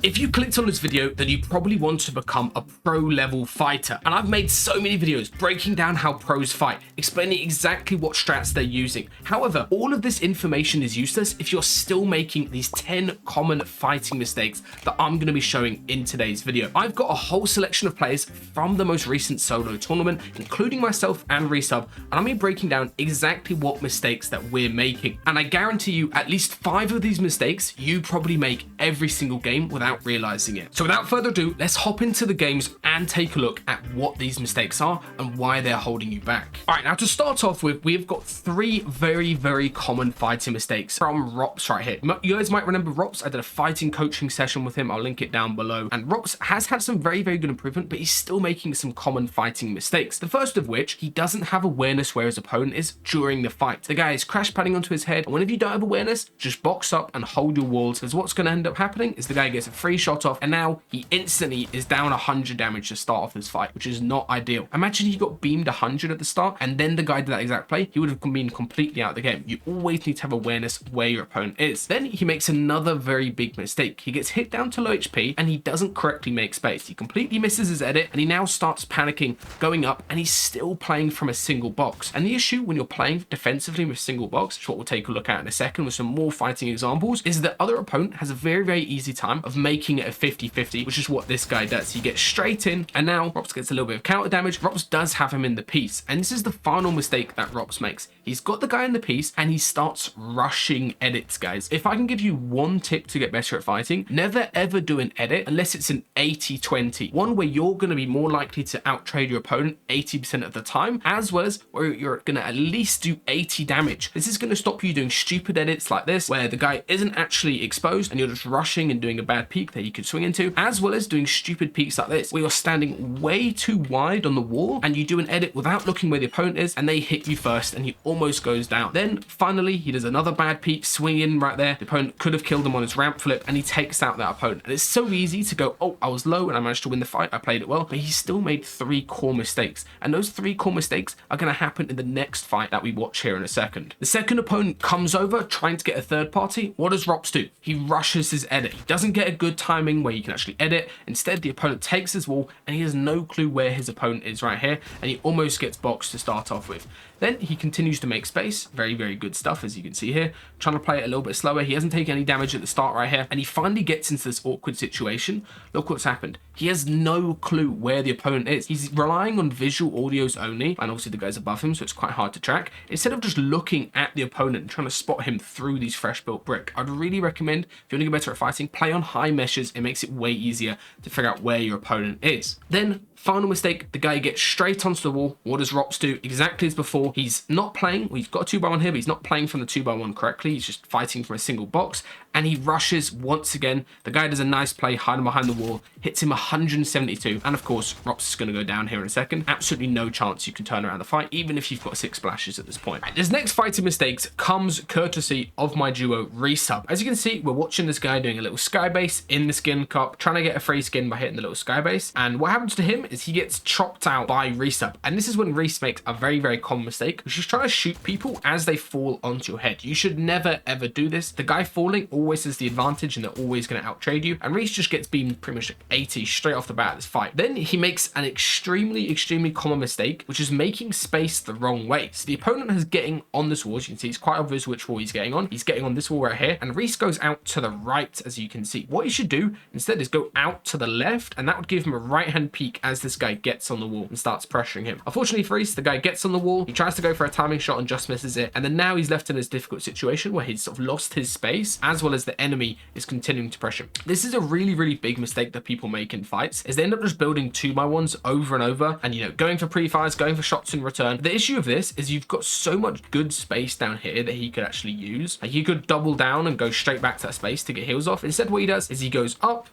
If you clicked on this video, then you probably want to become a pro level fighter. And I've made so many videos breaking down how pros fight, explaining exactly what strats they're using. However, all of this information is useless if you're still making these 10 common fighting mistakes that I'm going to be showing in today's video. I've got a whole selection of players from the most recent solo tournament, including myself and Resub, and I'm going to be breaking down exactly what mistakes that we're making. And I guarantee you at least 5 of these mistakes you probably make every single game without realizing it. So without further ado, let's hop into the games and take a look at what these mistakes are and why they're holding you back. All right, now to start off with, we've got 3 very common fighting mistakes from Rops right here. You guys might remember Rops. I did a fighting coaching session with him. I'll link it down below. And Rops has had some very good improvement, but he's still making some common fighting mistakes. The first of which, he doesn't have awareness where his opponent is during the fight. The guy is crash padding onto his head, and whenever you don't have awareness, just box up and hold your walls, because what's going to end up happening is the guy gets a free shot off, and now he instantly is down 100 damage to start off this fight, which is not ideal. Imagine he got beamed 100 at the start, and then the guy did that exact play, he would have been completely out of the game. You always need to have awareness where your opponent is. Then he makes another very big mistake. He gets hit down to low HP, and he doesn't correctly make space. He completely misses his edit, and he now starts panicking, going up, and he's still playing from a single box. And the issue when you're playing defensively with single box, which is what we'll take a look at in a second with some more fighting examples, is that other opponent has a very easy time of making it a 50-50, which is what this guy does. He gets straight in, and now Rops gets a little bit of counter damage. Rops does have him in the piece, and this is the final mistake that Rops makes. He's got the guy in the piece, and he starts rushing edits, guys. If I can give you one tip to get better at fighting, never ever do an edit unless it's an 80-20. One where you're going to be more likely to outtrade your opponent 80% of the time, as well as where you're going to at least do 80 damage. This is going to stop you doing stupid edits like this, where the guy isn't actually exposed and you're just rushing and doing a bad peek that you could swing into, as well as doing stupid peeks like this, where you're standing way too wide on the wall and you do an edit without looking where the opponent is, and they hit you first and he almost goes down. Then finally, he does another bad peek, swing in right there. The opponent could have killed him on his ramp flip, and he takes out that opponent. And it's so easy to go, oh, I was low and I managed to win the fight. I played it well, but he still made 3 core mistakes. And those 3 core mistakes are going to happen in the next fight that we watch here in a second. The second opponent comes over trying to get a third party. What does Rops do? He rushes his edit. He doesn't get a good timing where you can actually edit. Instead, the opponent takes his wall, and he has no clue where his opponent is right here, and he almost gets boxed to start off with. Then he continues to make space. Very good stuff, as you can see here. Trying to play it a little bit slower. He hasn't taken any damage at the start right here, and he finally gets into this awkward situation. Look what's happened. He has no clue where the opponent is. He's relying on visual audios only, and obviously the guy's above him, so it's quite hard to track. Instead of just looking at the opponent and trying to spot him through these fresh built brick, I'd really recommend, if you want to get better at fighting, play on high meshes. It makes it way easier to figure out where your opponent is. Then, final mistake, the guy gets straight onto the wall. What does Rops do? Exactly as before. He's not playing. We've got a 2x1 here, but he's not playing from the 2x1 correctly. He's just fighting from a single box, and he rushes once again. The guy does a nice play, hiding behind the wall, hits him 172, and of course, Rops is going to go down here in a second. Absolutely no chance you can turn around the fight, even if you've got 6 splashes at this point. Right, this next fighting mistakes comes courtesy of my duo Resub. As you can see, we're watching this guy doing a little sky base in the skin cup, trying to get a free skin by hitting the little sky base, and what happens to him is he gets chopped out by Resub, and this is when Reese makes a very common mistake, which is trying to shoot people as they fall onto your head. You should never ever do this. The guy falling always has the advantage, and they're always going to outtrade you, and Reese just gets beamed pretty much 80 straight off the bat of this fight. Then he makes an extremely common mistake, which is making space the wrong way. So the opponent is getting on this wall. As you can see, it's quite obvious which wall he's getting on. He's getting on this wall right here, and Reese goes out to the right, as you can see. What he should do instead is go out to the left, and that would give him a right hand peek as this guy gets on the wall and starts pressuring him. Unfortunately for Reese, the guy gets on the wall, he tries to go for a timing shot and just misses it, and then now he's left in this difficult situation where he's sort of lost his space, as well as the enemy is continuing to pressure him. This is a really big mistake that people make in fights, is they end up just building 2x1s over and over, and going for pre-fires, going for shots in return. The issue of this is you've got so much good space down here that he could actually use. Like, he could double down and go straight back to that space to get heals off. Instead, what he does is he goes up,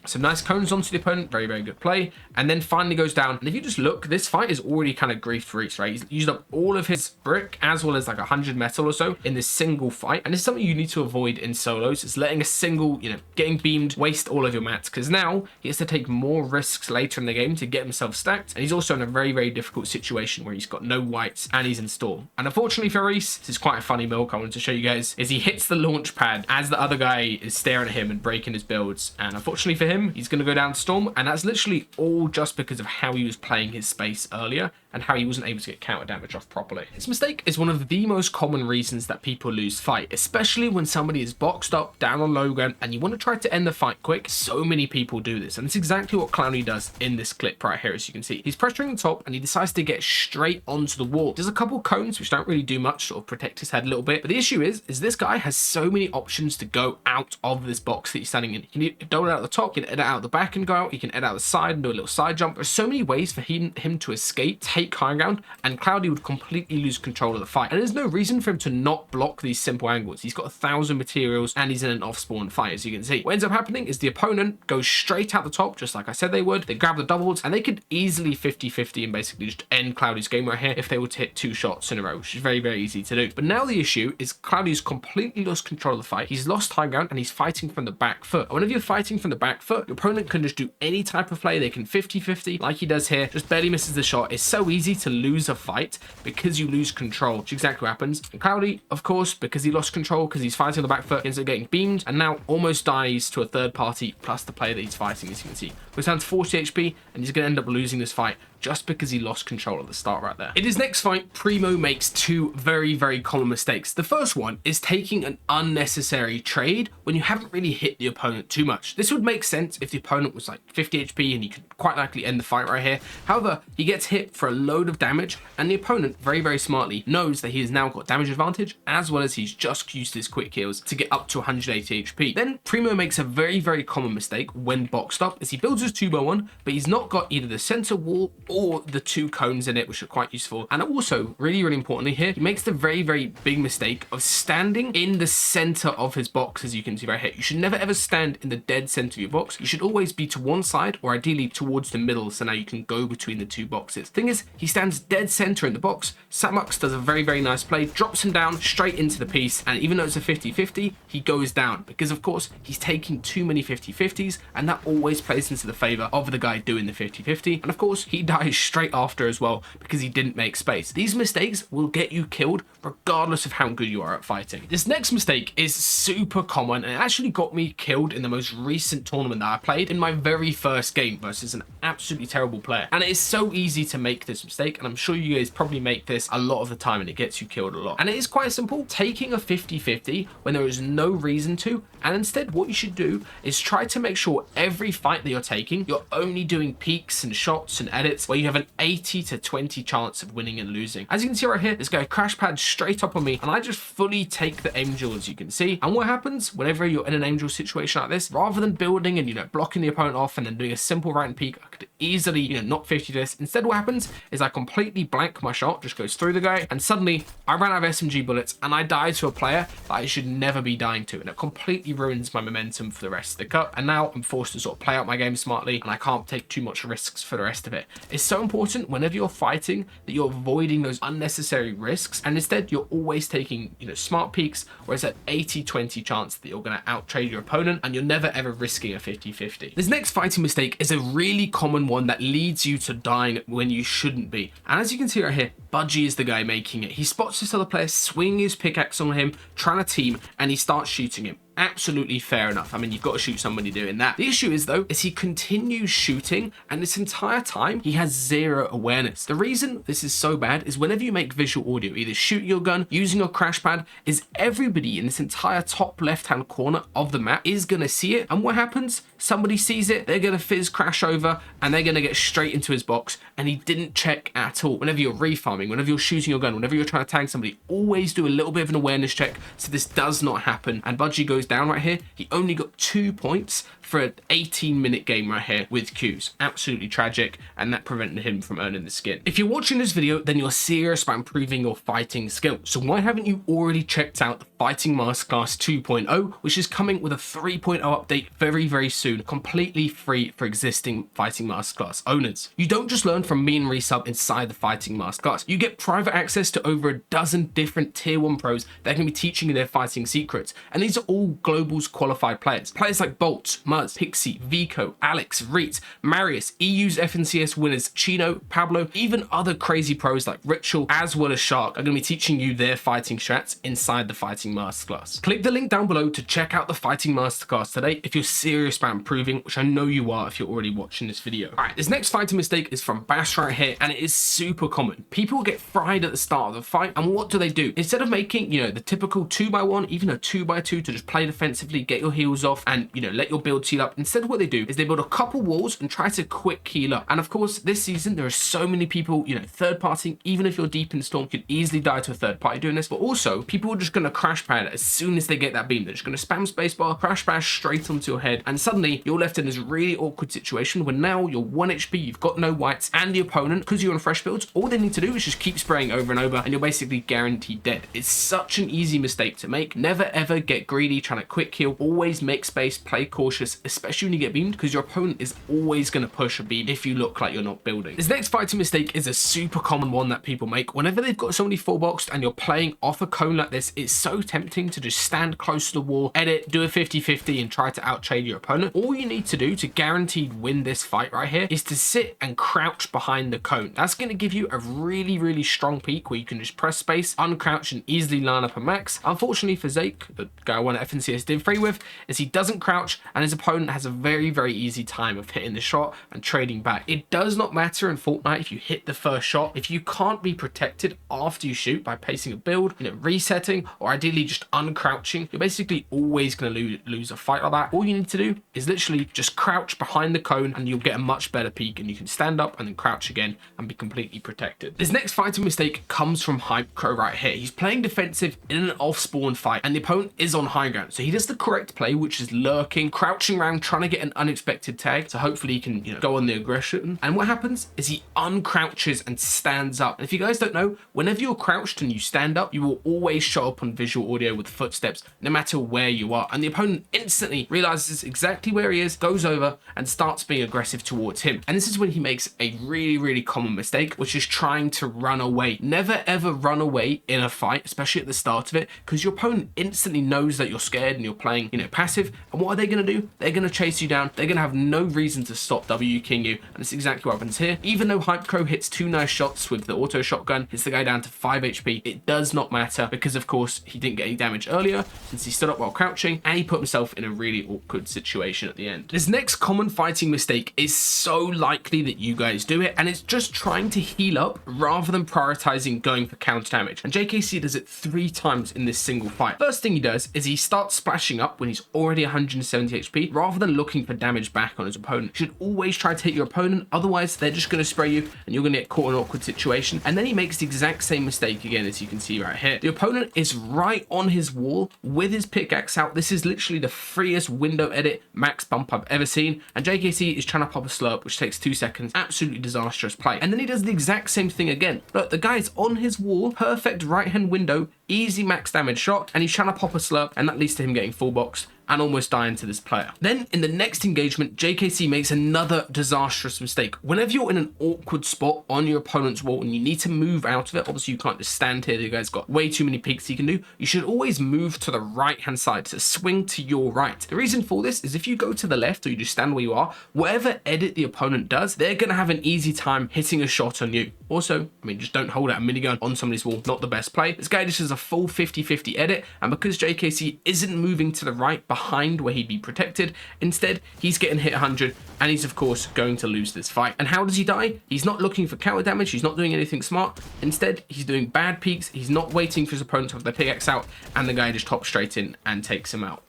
Some nice cones onto the opponent, very, very good play, and then finally goes down. And if you just look, this fight is already kind of grief for Reese, right? He's used up all of his brick as well as like 100 metal or so in this single fight, and it's something you need to avoid in solos. It's letting a single, getting beamed waste all of your mats, because now he has to take more risks later in the game to get himself stacked, and he's also in a very, very difficult situation where he's got no whites and he's in storm. And unfortunately for Reese, this is quite a funny milk I wanted to show you guys, is he hits the launch pad as the other guy is staring at him and breaking his builds, and unfortunately for him, he's going to go down storm, and that's literally all just because of how he was playing his space earlier and how he wasn't able to get counter damage off properly. This mistake is one of the most common reasons that people lose fight, especially when somebody is boxed up down on low ground and you want to try to end the fight quick. So many people do this, and it's exactly what Clowny does in this clip right here. As you can see, he's pressuring the top and he decides to get straight onto the wall. There's a couple cones which don't really do much, sort of protect his head a little bit, but the issue is this guy has so many options to go out of this box that he's standing in. He can double it out the top, he can edit out the back and go out, he can edit out the side and do a little side jump. There's so many ways for him to escape, take high ground, and Cloudy would completely lose control of the fight. And there's no reason for him to not block these simple angles. He's got 1,000 materials and he's in an off-spawn fight, as you can see. What ends up happening is the opponent goes straight out the top, just like I said they would. They grab the doubles and they could easily 50-50 and basically just end Cloudy's game right here if they were to hit 2 shots in a row, which is very, very easy to do. But now the issue is Cloudy's completely lost control of the fight. He's lost high ground and he's fighting from the back foot. And whenever you're fighting from the back foot, your opponent can just do any type of play. They can 50-50 like he does here, just barely misses the shot. It's so easy to lose a fight because you lose control, which is exactly what happens. And Cloudy, of course, because he lost control, because he's fighting on the back foot, ends up getting beamed and now almost dies to a third party plus the player that he's fighting, as you can see. Goes down to 40 HP and he's going to end up losing this fight just because he lost control at the start right there. In his next fight, Primo makes 2 very, very common mistakes. The first one is taking an unnecessary trade when you haven't really hit the opponent too much. This would make sense if the opponent was like 50 HP and he could quite likely end the fight right here. However, he gets hit for a load of damage and the opponent very, very smartly knows that he has now got damage advantage as well as he's just used his quick heals to get up to 180 HP. Then Primo makes a very, very common mistake when boxed up as he builds his 2x1, but he's not got either the center wall or the 2 cones in it, which are quite useful. And also, really, really importantly here, he makes the very, very big mistake of standing in the center of his box, as you can see right here. You should never ever stand in the dead center of your box. You should always be to one side or ideally towards the middle, so now you can go between the 2 boxes. Thing is, he stands dead center in the box. Samux does a very, very nice play, drops him down straight into the piece, and even though it's a 50-50, he goes down because, of course, he's taking too many 50-50s, and that always plays into the favor of the guy doing the 50-50. And of course, he dies straight after as well because he didn't make space. These mistakes will get you killed regardless of how good you are at fighting. This next mistake is super common and it actually got me killed in the most recent tournament that I played in my very first game versus an absolutely terrible player. And it is so easy to make this mistake, and I'm sure you guys probably make this a lot of the time and it gets you killed a lot. And it is quite simple, taking a 50-50 when there is no reason to, and instead what you should do is try to make sure every fight that you're taking, you're only doing peaks and shots and edits where you have an 80 to 20 chance of winning and losing. As you can see right here, this guy crash pads straight up on me and I just fully take the angel, as you can see. And what happens whenever you're in an angel situation like this, rather than building and blocking the opponent off and then doing a simple right and peek, I could easily not 50 this. Instead what happens is I completely blank my shot, just goes through the guy, and suddenly I ran out of SMG bullets and I die to a player that I should never be dying to, and it completely ruins my momentum for the rest of the cup. And now I'm forced to sort of play out my game smartly and I can't take too much risks for the rest of it. It's so important whenever you're fighting that you're avoiding those unnecessary risks, and instead you're always taking smart peaks, whereas that 80-20 chance that you're going to outtrade your opponent, and you're never ever risking a 50-50. This next fighting mistake is a really common one that leads you to dying when you shouldn't be. And as you can see right here, Budgie is the guy making it. He spots this other player swinging his pickaxe on him, trying to team, and he starts shooting him. Absolutely fair enough. I mean, you've got to shoot somebody doing that. The issue is, though, is he continues shooting, and this entire time, he has 0 awareness. The reason this is so bad is whenever you make visual audio, either shooting your gun, using your crash pad, is everybody in this entire top left-hand corner of the map is going to see it. And what happens? Somebody sees it, they're going to fizz crash over, and they're going to get straight into his box, and he didn't check at all. Whenever you're refarming, whenever you're shooting your gun, whenever you're trying to tag somebody, always do a little bit of an awareness check so this does not happen. And Budgie goes down right here. He only got 2 points for an 18-minute game right here with Qs. Absolutely tragic, and that prevented him from earning the skin. If you're watching this video, then you're serious about improving your fighting skill. So why haven't you already checked out the Fighting Masterclass 2.0, which is coming with a 3.0 update very, very soon? soon, completely free for existing Fighting Masterclass owners. You don't just learn from me and Resub inside the Fighting Masterclass. You get private access to over a dozen different tier 1 pros that can be teaching you their fighting secrets. And these are all Globals qualified players. Players like Bolt, Muzz, Pixie, Vico, Alex, Reet, Marius, EU's FNCS winners, Chino, Pablo, even other crazy pros like Ritual, as well as Shark, are going to be teaching you their fighting strats inside the Fighting Masterclass. Click the link down below to check out the Fighting Masterclass today if you're serious about improving, which I know you are if you're already watching this video. All right, this next fighting mistake is from Bash right here, and it is super common. People get fried at the start of the fight, and what do? Instead of making, the typical 2x1, even a 2x2 to just play defensively, get your heals off, and, let your build heal up, instead what they do is they build a couple walls and try to quick heal up. And of course, this season, there are so many people, third partying, even if you're deep in Storm, could easily die to a third party doing this, but also people are just going to crash pad as soon as they get that beam. They're just going to spam spacebar, crash bash straight onto your head, and suddenly you're left in this really awkward situation where now you're 1 HP, you've got no whites, and the opponent, because you're on fresh builds, all they need to do is just keep spraying over and over, and you're basically guaranteed dead. It's such an easy mistake to make. Never ever get greedy trying to quick kill. Always make space, play cautious, especially when you get beamed, because your opponent is always going to push a beam if you look like you're not building. This next fighting mistake is a super common one that people make. Whenever they've got somebody full boxed and you're playing off a cone like this, it's so tempting to just stand close to the wall, edit, do a 50-50 and try to out-trade your opponent. All you need to do to guaranteed win this fight right here is to sit and crouch behind the cone. That's going to give you a really strong peek where you can just press space, uncrouch, and easily line up a max. Unfortunately for Zake, the guy I won at FNCS did free with, is he doesn't crouch, and his opponent has a very easy time of hitting the shot and trading back. It does not matter in Fortnite if you hit the first shot. If you can't be protected after you shoot by pacing a build, resetting, or ideally just uncrouching, you're basically always going to lose a fight like that. All you need to do is literally just crouch behind the cone and you'll get a much better peek, and you can stand up and then crouch again and be completely protected. This next fighting mistake comes from Hype Crow right here. He's playing defensive in an off-spawn fight and the opponent is on high ground. So he does the correct play, which is lurking, crouching around, trying to get an unexpected tag. So hopefully he can, go on the aggression. And what happens is he uncrouches and stands up. And if you guys don't know, whenever you're crouched and you stand up, you will always show up on visual audio with footsteps, no matter where you are. And the opponent instantly realizes exactly where he is, goes over and starts being aggressive towards him. And this is when he makes a really common mistake, which is trying to run away. Never ever run away in a fight, especially at the start of it, because your opponent instantly knows that you're scared and you're playing, passive. And what are they going to do? They're going to chase you down. They're going to have no reason to stop W king you. And it's exactly what happens here. Even though Hype Crow hits 2 nice shots with the auto shotgun, hits the guy down to 5 HP, it does not matter because of course he didn't get any damage earlier since he stood up while crouching, and he put himself in a really awkward situation at the end. This next common fighting mistake is so likely that you guys do it, and it's just trying to heal up rather than prioritizing going for counter damage. And JKC does it 3 times in this single fight. First thing he does is he starts splashing up when he's already 170 HP rather than looking for damage back on his opponent. You should always try to hit your opponent, otherwise they're just going to spray you and you're going to get caught in an awkward situation. And then he makes the exact same mistake again, as you can see right here. The opponent is right on his wall with his pickaxe out. This is literally the freest window edit max bump I've ever seen, and JKC is trying to pop a slurp, which takes 2 seconds. Absolutely disastrous play. And then he does the exact same thing again. Look, the guy's on his wall, perfect right hand window, easy max damage shot, and he's trying to pop a slurp, and that leads to him getting full boxed and almost dying to this player. Then in the next engagement, JKC makes another disastrous mistake. Whenever you're in an awkward spot on your opponent's wall and you need to move out of it, obviously you can't just stand here, the guy's got way too many peaks he can do, you should always move to the right hand side, to swing to your right. The reason for this is if you go to the left or you just stand where you are, whatever edit the opponent does, they're going to have an easy time hitting a shot on you. Also, just don't hold out a minigun on somebody's wall, not the best play. This guy just does a full 50-50 edit, and because JKC isn't moving to the right behind where he'd be protected, instead he's getting hit 100, and he's of course going to lose this fight. And how does he die? He's not looking for counter damage, he's not doing anything smart. Instead, he's doing bad peaks, he's not waiting for his opponent to have their pickaxe out, and the guy just hops straight in and takes him out.